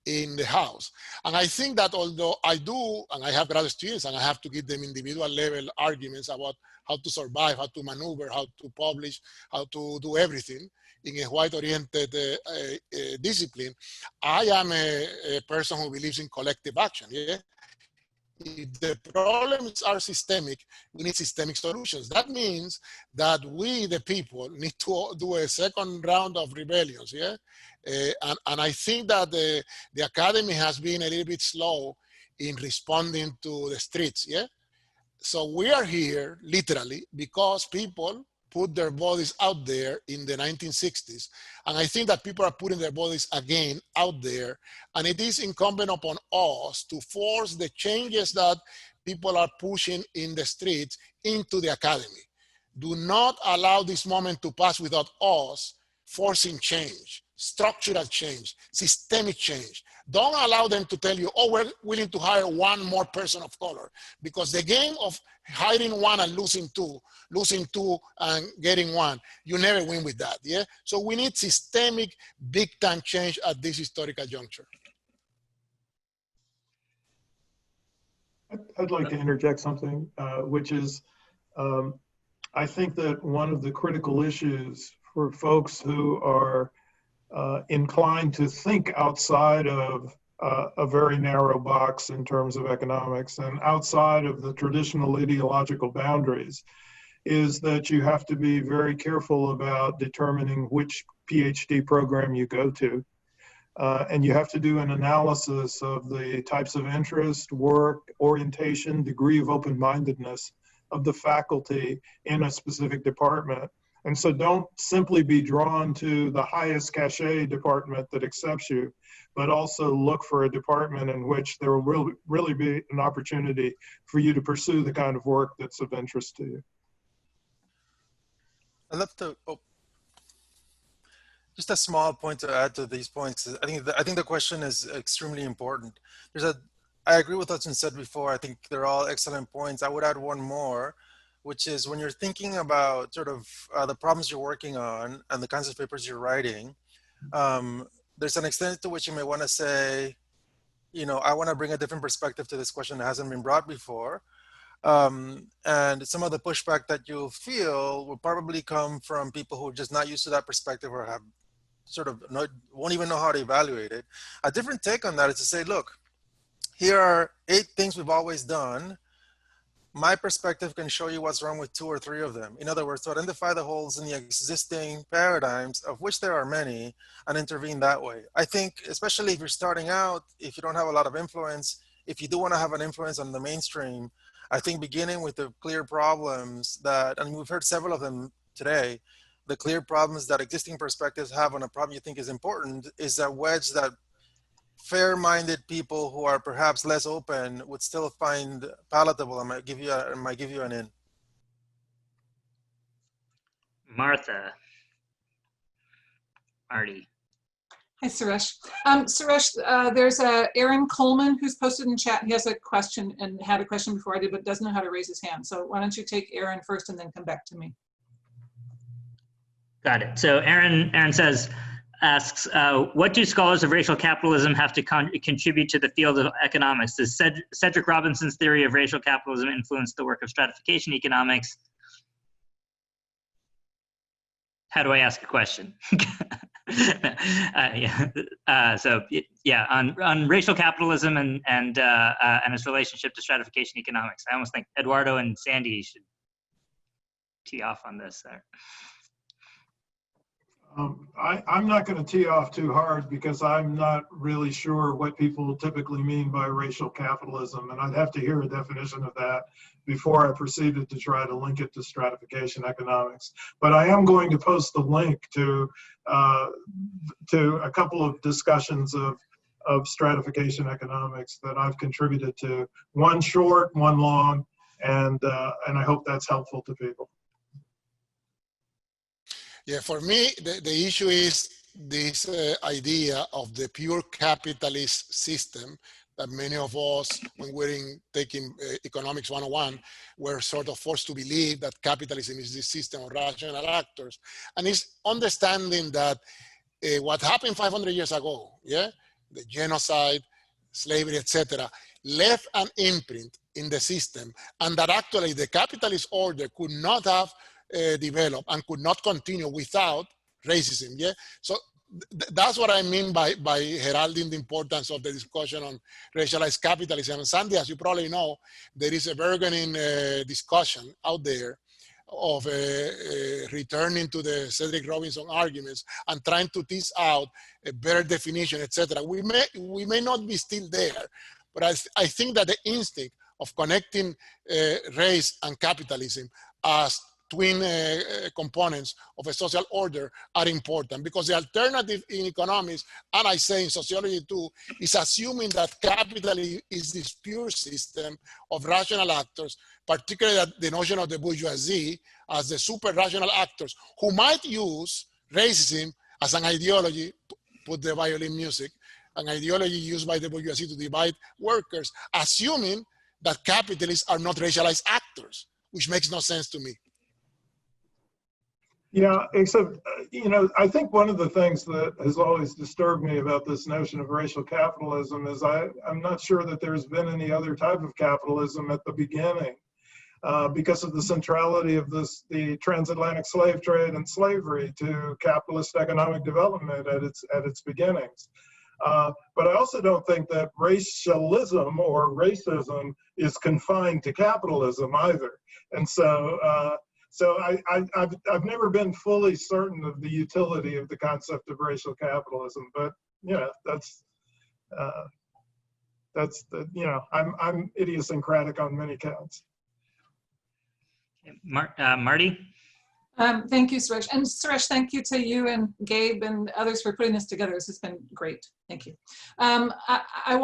in the house. And I think that although I do, and I have graduate students, and I have to give them individual level arguments about how to survive, how to maneuver, how to publish, how to do everything in a white-oriented discipline, I am a person who believes in collective action. Yeah? If the problems are systemic, we need systemic solutions. That means that we, the people, need to do a second round of rebellions. Yeah, and I think that the academy has been a little bit slow in responding to the streets. Yeah, so we are here literally because people put their bodies out there in the 1960s. And I think that people are putting their bodies again out there. And it is incumbent upon us to force the changes that people are pushing in the streets into the academy. Do not allow this moment to pass without us forcing change, structural change, systemic change. Don't allow them to tell you, oh, we're willing to hire one more person of color, because the game of hiring one and losing two and getting one, you never win with that, yeah? So we need systemic, big time change at this historical juncture. I'd like to interject something, which is, I think that one of the critical issues for folks who are inclined to think outside of a very narrow box in terms of economics and outside of the traditional ideological boundaries is that you have to be very careful about determining which PhD program you go to. And you have to do an analysis of the types of interest, work, orientation, degree of open-mindedness of the faculty in a specific department. And so don't simply be drawn to the highest cachet department that accepts you, but also look for a department in which there will really be an opportunity for you to pursue the kind of work that's of interest to you. I'd love to, just a small point to add to these points. I think the question is extremely important. I agree with what's been said before. I think they're all excellent points. I would add one more, which is when you're thinking about sort of the problems you're working on and the kinds of papers you're writing, there's an extent to which you may want to say, you know, I want to bring a different perspective to this question that hasn't been brought before. And some of the pushback that you'll feel will probably come from people who are just not used to that perspective or have sort of won't even know how to evaluate it. A different take on that is to say, look, here are 8 things we've always done. My perspective can show you what's wrong with 2 or 3 of them. In other words, to identify the holes in the existing paradigms, of which there are many, and intervene that way. I think, especially if you're starting out, if you don't have a lot of influence, if you do want to have an influence on the mainstream, I think beginning with the clear problems that, and we've heard several of them today, the clear problems that existing perspectives have on a problem you think is important is a wedge that fair-minded people who are perhaps less open would still find palatable and might give you an in. Martha. Marty. Hi, Suresh. Suresh, there's Aaron Coleman who's posted in chat. He has a question and had a question before I did, but doesn't know how to raise his hand. So why don't you take Aaron first and then come back to me? Got it. So Aaron says, asks, what do scholars of racial capitalism have to contribute to the field of economics? Does Cedric Robinson's theory of racial capitalism influence the work of stratification economics? How do I ask a question? On racial capitalism and its relationship to stratification economics. I almost think Eduardo and Sandy should tee off on this there. I'm not going to tee off too hard because I'm not really sure what people typically mean by racial capitalism, and I'd have to hear a definition of that before I proceeded to try to link it to stratification economics. But I am going to post the link to a couple of discussions of stratification economics that I've contributed to, one short, one long, and I hope that's helpful to people. Yeah, for me, the issue is this idea of the pure capitalist system that many of us, when we're taking Economics 101, we're sort of forced to believe that capitalism is this system of rational actors. And it's understanding that what happened 500 years ago, yeah, the genocide, slavery, etc., left an imprint in the system, and that actually the capitalist order could not have develop and could not continue without racism. Yeah, so that's what I mean by heralding the importance of the discussion on racialized capitalism. And Sandy, as you probably know, there is a burgeoning discussion out there of returning to the Cedric Robinson arguments and trying to tease out a better definition, etc. We may not be still there, but I think that the instinct of connecting race and capitalism as twin components of a social order are important, because the alternative in economics, and I say in sociology too, is assuming that capitalism is this pure system of rational actors, particularly the notion of the bourgeoisie as the super rational actors who might use racism as an ideology, put the violin music, an ideology used by the bourgeoisie to divide workers, assuming that capitalists are not racialized actors, which makes no sense to me. Yeah, except, you know, I think one of the things that has always disturbed me about this notion of racial capitalism is I'm not sure that there's been any other type of capitalism at the beginning because of the centrality of the transatlantic slave trade and slavery to capitalist economic development at its beginnings. But I also don't think that racialism or racism is confined to capitalism either. And so, I've never been fully certain of the utility of the concept of racial capitalism, but yeah, that's you know, I'm idiosyncratic on many counts. Marty? Thank you, Suresh. And Suresh, thank you to you and Gabe and others for putting this together. This has been great. Thank you. I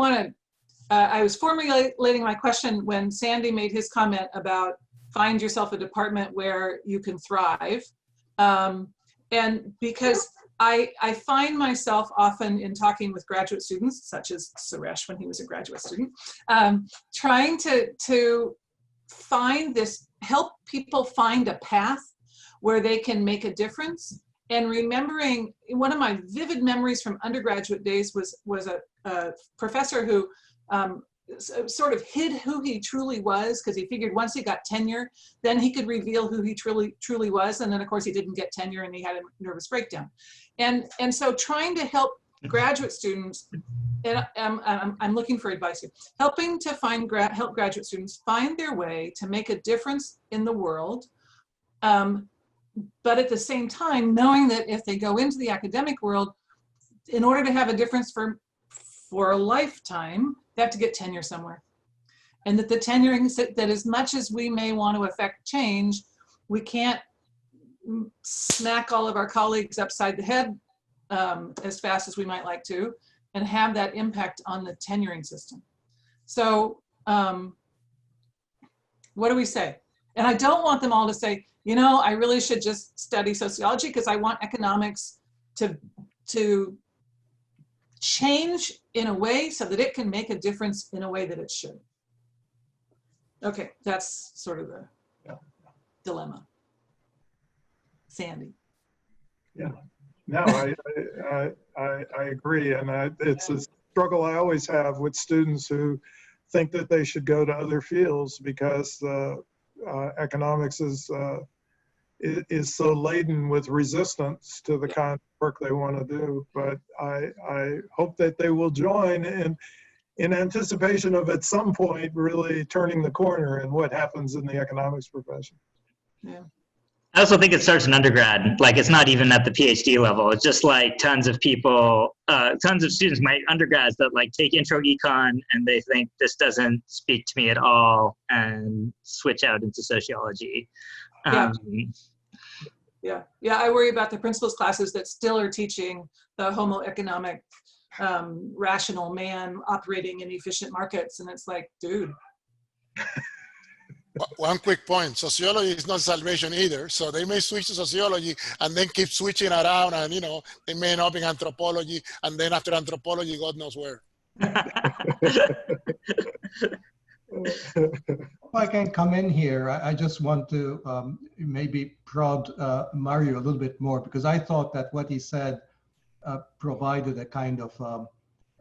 was formulating my question when Sandy made his comment about find yourself a department where you can thrive. And because I find myself often in talking with graduate students, such as Suresh when he was a graduate student, trying to find this, help people find a path where they can make a difference. And remembering, one of my vivid memories from undergraduate days was a professor who sort of hid who he truly was, because he figured once he got tenure, then he could reveal who he truly was. And then of course he didn't get tenure and he had a nervous breakdown. And so trying to help graduate students, and I'm looking for advice here, helping to help graduate students find their way to make a difference in the world, but at the same time, knowing that if they go into the academic world, in order to have a difference for a lifetime, they have to get tenure somewhere. And that the tenuring, that as much as we may want to affect change, we can't smack all of our colleagues upside the head as fast as we might like to, and have that impact on the tenuring system. So what do we say? And I don't want them all to say, you know, I really should just study sociology, because I want economics to change in a way so that it can make a difference in a way that it should. Okay, that's sort of the dilemma. Sandy. Yeah. No, I agree, and it's a struggle I always have with students who think that they should go to other fields because economics is so laden with resistance to the kind of work they want to do. But I hope that they will join in anticipation of at some point really turning the corner in what happens in the economics profession. Yeah. I also think it starts in undergrad. Like, it's not even at the PhD level. It's just like tons of people, tons of students, my undergrads that like take intro econ and they think this doesn't speak to me at all and switch out into sociology. Yeah. I worry about the principles classes that still are teaching the homo economic rational man operating in efficient markets. And it's like, dude. One quick point, sociology is not salvation either. So they may switch to sociology and then keep switching around, and they may end up in anthropology, and then after anthropology, God knows where. If I can come in here, I just want to maybe prod Mario a little bit more, because I thought that what he said provided a kind of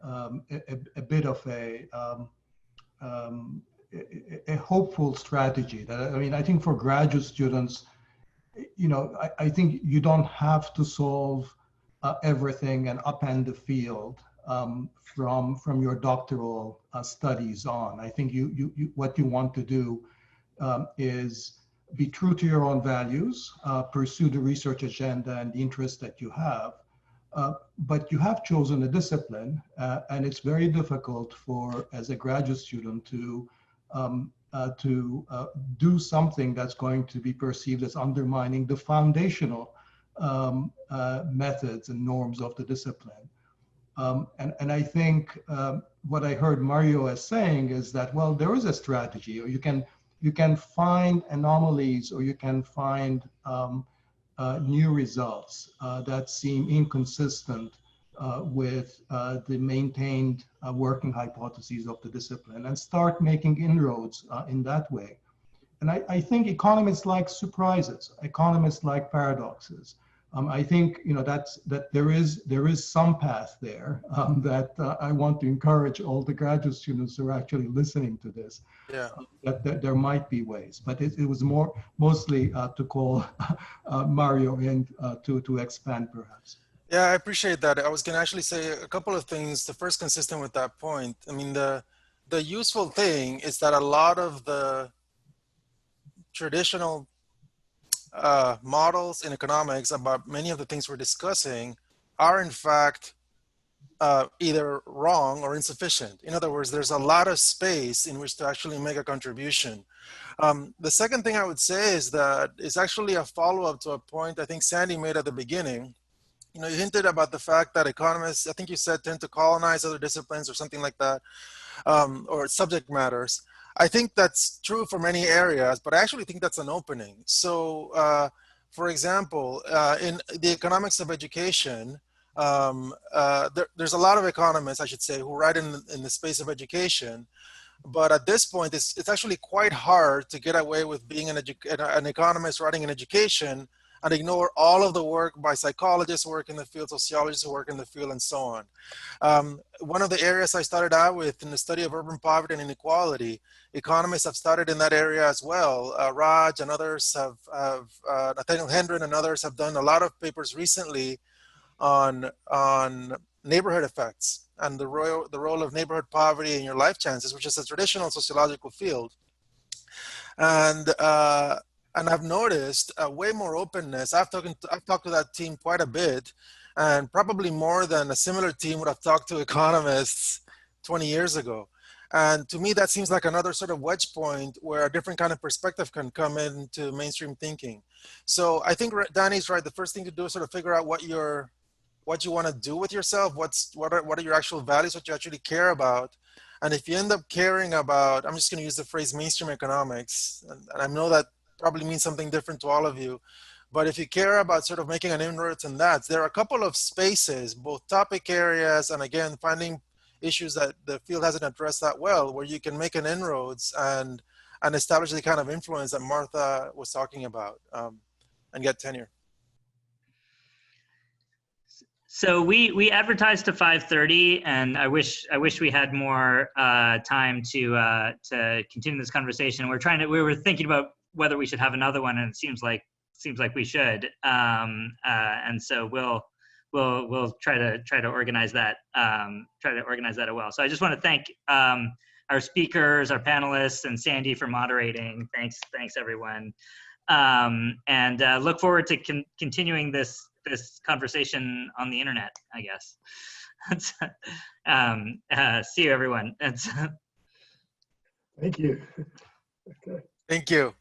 a bit of a hopeful strategy. That, I mean, I think for graduate students, I think you don't have to solve everything and upend the field from your doctoral studies on. I think you what you want to do is be true to your own values, pursue the research agenda and the interests that you have, but you have chosen a discipline, and it's very difficult as a graduate student to do something that's going to be perceived as undermining the foundational methods and norms of the discipline. And I think what I heard Mario as saying is that, well, there is a strategy, or you can find anomalies, or you can find new results that seem inconsistent with the maintained working hypotheses of the discipline, and start making inroads in that way. And I think economists like surprises. Economists like paradoxes. I think that there is some path there that I want to encourage all the graduate students who are actually listening to this. Yeah. That there might be ways, but it was mostly to call Mario in to expand perhaps. Yeah, I appreciate that. I was going to actually say a couple of things. The first, consistent with that point. I mean, the useful thing is that a lot of the traditional models in economics about many of the things we're discussing are in fact either wrong or insufficient. In other words, there's a lot of space in which to actually make a contribution. The second thing I would say is that it's actually a follow-up to a point I think Sandy made at the beginning. You hinted about the fact that economists, I think you said, tend to colonize other disciplines or something like that, or subject matters. I think that's true for many areas, but I actually think that's an opening. So, for example, in the economics of education, there's a lot of economists, I should say, who write in the space of education. But at this point, it's actually quite hard to get away with being an economist writing in education and ignore all of the work by psychologists who work in the field, sociologists who work in the field, and so on. One of the areas I started out with in the study of urban poverty and inequality, economists have started in that area as well. Raj and others Nathaniel Hendren and others have done a lot of papers recently on neighborhood effects and the role of neighborhood poverty in your life chances, which is a traditional sociological field. And I've noticed way more openness. I've talked to that team quite a bit, and probably more than a similar team would have talked to economists 20 years ago. And to me, that seems like another sort of wedge point where a different kind of perspective can come into mainstream thinking. So I think Danny's right. The first thing to do is sort of figure out what you want to do with yourself. What are your actual values, what you actually care about. And if you end up caring about, I'm just going to use the phrase mainstream economics, and I know that probably means something different to all of you. But if you care about sort of making an inroads in that, there are a couple of spaces, both topic areas and again, finding issues that the field hasn't addressed that well, where you can make an inroads and establish the kind of influence that Martha was talking about and get tenure. So we advertised to 5:30, and I wish we had more time to continue this conversation. We were thinking about whether we should have another one, and it seems like we should. And so we'll try to organize that as well. So I just want to thank our speakers, our panelists, and Sandy for moderating. Thanks everyone, and look forward to continuing this conversation on the internet, I guess. See you, everyone. Thank you. Okay. Thank you.